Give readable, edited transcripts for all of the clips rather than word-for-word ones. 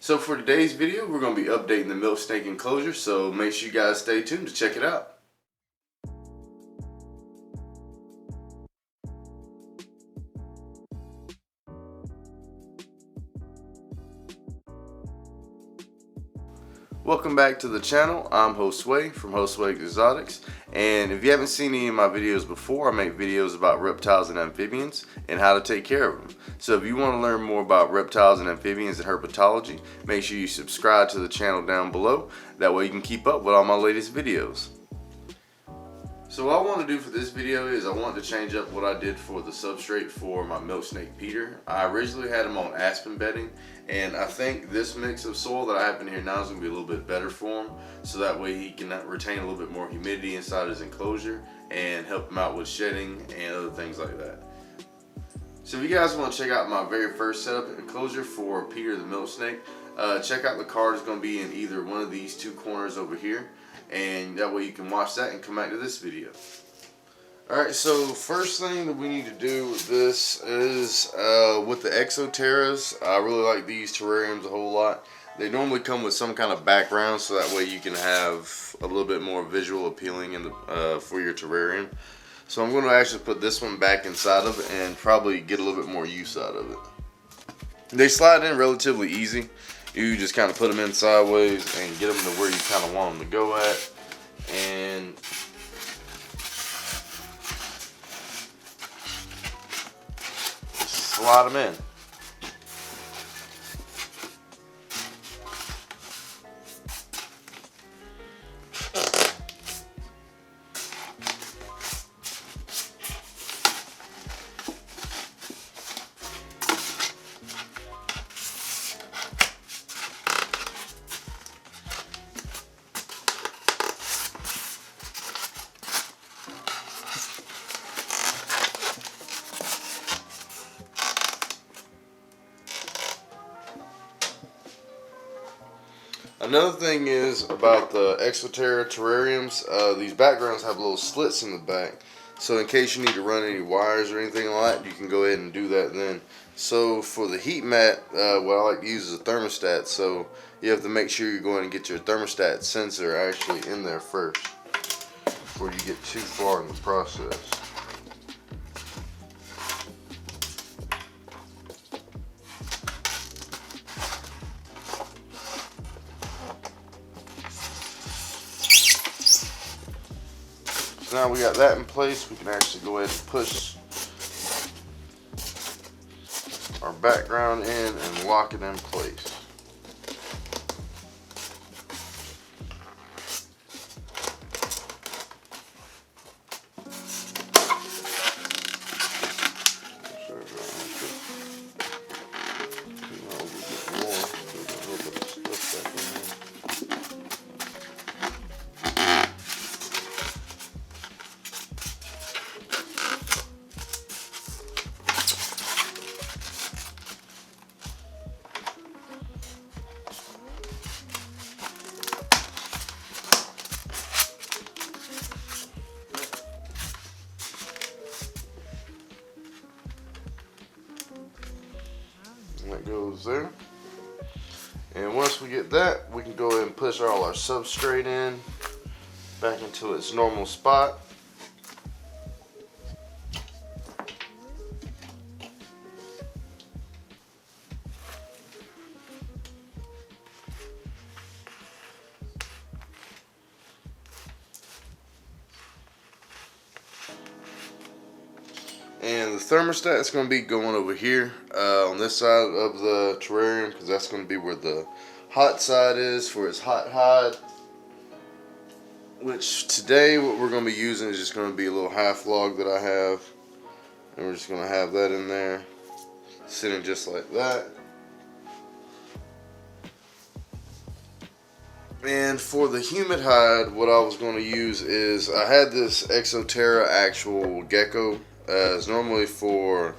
So for today's video, we're going to be updating the milk snake enclosure, so make sure you guys stay tuned to check it out. Welcome back to the channel. I'm Josue from Josue Exotics, and if you haven't seen any of my videos before, I make videos about reptiles and amphibians and how to take care of them. So if you want to learn more about reptiles and amphibians and herpetology, make sure you subscribe to the channel down below. That way you can keep up with all my latest videos. So what I want to do for this video is I want to change up what I did for the substrate for my milk snake Peter. I originally had him on aspen bedding, and I think this mix of soil that I have in here now is going to be a little bit better for him, so that way he can retain a little bit more humidity inside his enclosure and help him out with shedding and other things like that. So if you guys want to check out my very first setup enclosure for Peter the milk snake, check out the card. It's going to be in either one of these two corners over here, and that way you can watch that and come back to this video. Alright, so first thing that we need to do with this is with the Terras. I really like these terrariums a whole lot. They normally come with some kind of background, so that way you can have a little bit more visual appealing in the, for your terrarium. So I'm going to actually put this one back inside of it and probably get a little bit more use out of it. They slide in relatively easy. You just kind of put them in sideways and get them to where you kind of want them to go at, and slide them in. Another thing is about the Terra terrariums, these backgrounds have little slits in the back, so in case you need to run any wires or anything like that, you can go ahead and do that then. So for the heat mat, what I like to use is a thermostat, so you have to make sure you're going to get your thermostat sensor actually in there first before you get too far in the process. Now we got that in place, we can actually go ahead and push our background in and lock it in place. That goes there, and once we get that, we can go ahead and push all our substrate in back into its normal spot. And the thermostat is going to be going over here on this side of the terrarium, because that's going to be where the hot side is for its hot hide. Which today what we're going to be using is just going to be a little half log that I have. And we're just going to have that in there, sitting just like that. And for the humid hide, what I was going to use is, I had this Terra actual gecko. It's normally for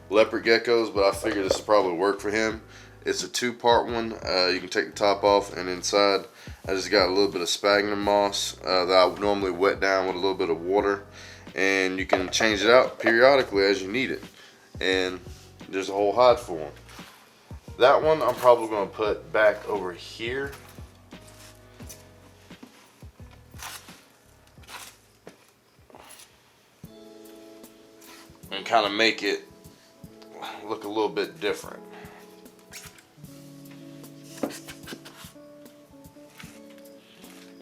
leopard geckos, but I figured this would probably work for him. It's a two-part one. You can take the top off, and inside I just got a little bit of sphagnum moss that I would normally wet down with a little bit of water, and you can change it out periodically as you need it. And there's a whole hide for them. That one I'm probably going to put back over here. And kind of make it look a little bit different.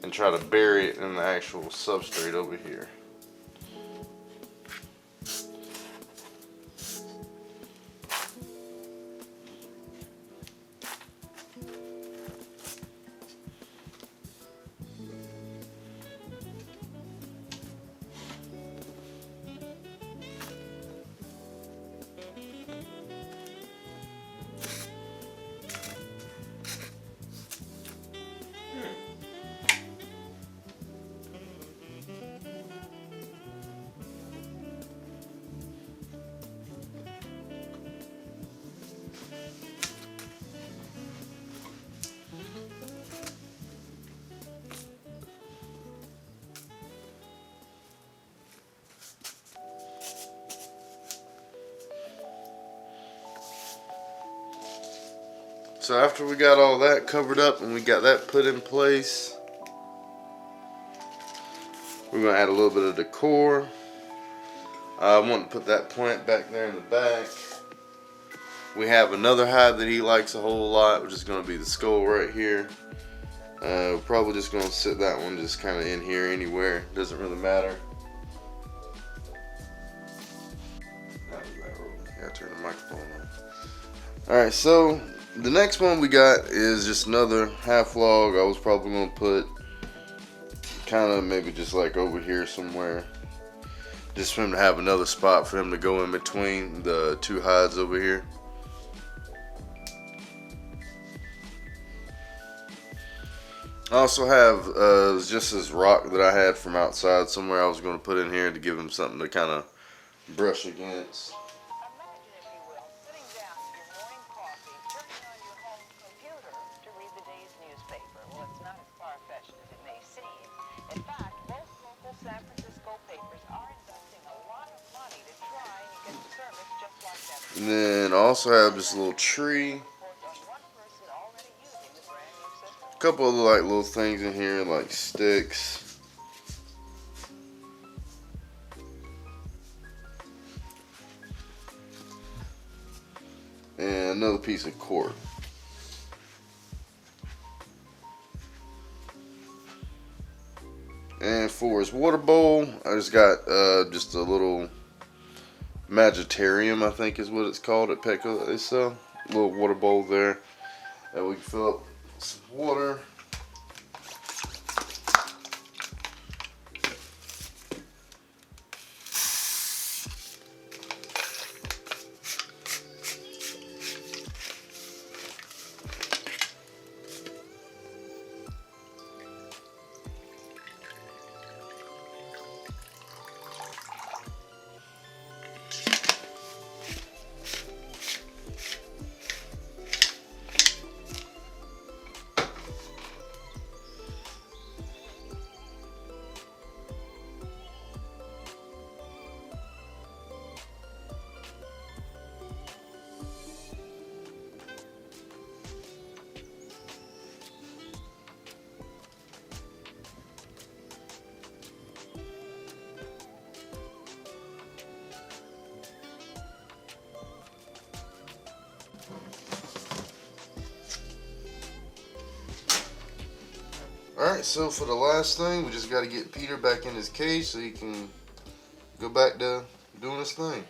And try to bury it in the actual substrate over here. So after we got all that covered up and we got that put in place, we're going to add a little bit of decor. I want to put that plant back there in the back. We have another hide that he likes a whole lot, which is going to be the skull right here. We're probably just going to sit that one just kind of in here anywhere. Doesn't really matter. Yeah, turn the microphone on. Alright, so the next one we got is just another half log. I was probably going to put kind of maybe just like over here somewhere. Just for him to have another spot for him to go in between the two hides over here. I also have just this rock that I had from outside somewhere I was going to put in here to give him something to kind of brush against. And then I also have this little tree. A couple of like little things in here like sticks. And another piece of cork. And for his water bowl, I just got just a little Terrarium, I think is what it's called at Petco that they sell. A little water bowl there that we can fill up some water. Alright, so for the last thing, we just got to get Peter back in his cage so he can go back to doing his thing.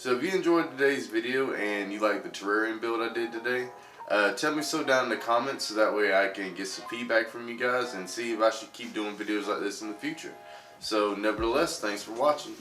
So if you enjoyed today's video and you like the terrarium build I did today, tell me so down in the comments so that way I can get some feedback from you guys and see if I should keep doing videos like this in the future. So nevertheless, thanks for watching.